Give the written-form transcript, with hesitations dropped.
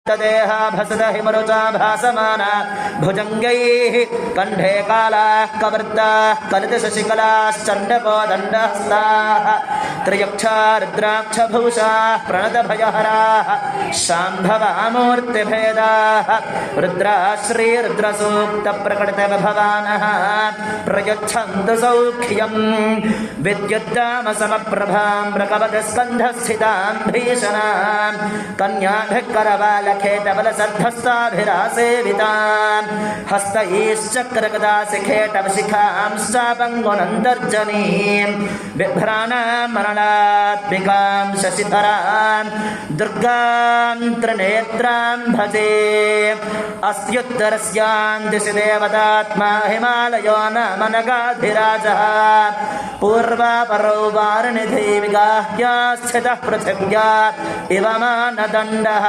तदेहा भसद हिमरुचा भासमाना भुजङ्गैः कण्ठे कालाः कवर्ताः कलितशशिकलाश्चण्डको दण्डहस्ताः त्र्यक्षा रुद्राक्षभूषाः प्रणतभयहराः शाम्भवामूर्तिभेदाः रुद्राः श्रीरुद्रसूक्तप्रकटितविभवानः प्रयच्छन्तु सौख्यम् विद्युद्दामसमप्रभां प्रकवचस्कन्धस्थितां भीषणां कन्याभिः करवालखेटबलसद्धस्ताभिरासेवितां हस्तैश्चक्रगदाशिखेटवशिखांश्चापङ्गुनन्तर्जनीं बिभ्राणां मरणात्मिकां शशिधरां दुर्गां त्रिनेत्रां भजे अस्त्युत्तरस्यां दिशि देवतात्मा हिमालयो नाम नगाधिराजः पूर्वापरो वारणिधि विगाह्या स्थितः पृथिव्या इव मानदण्डः।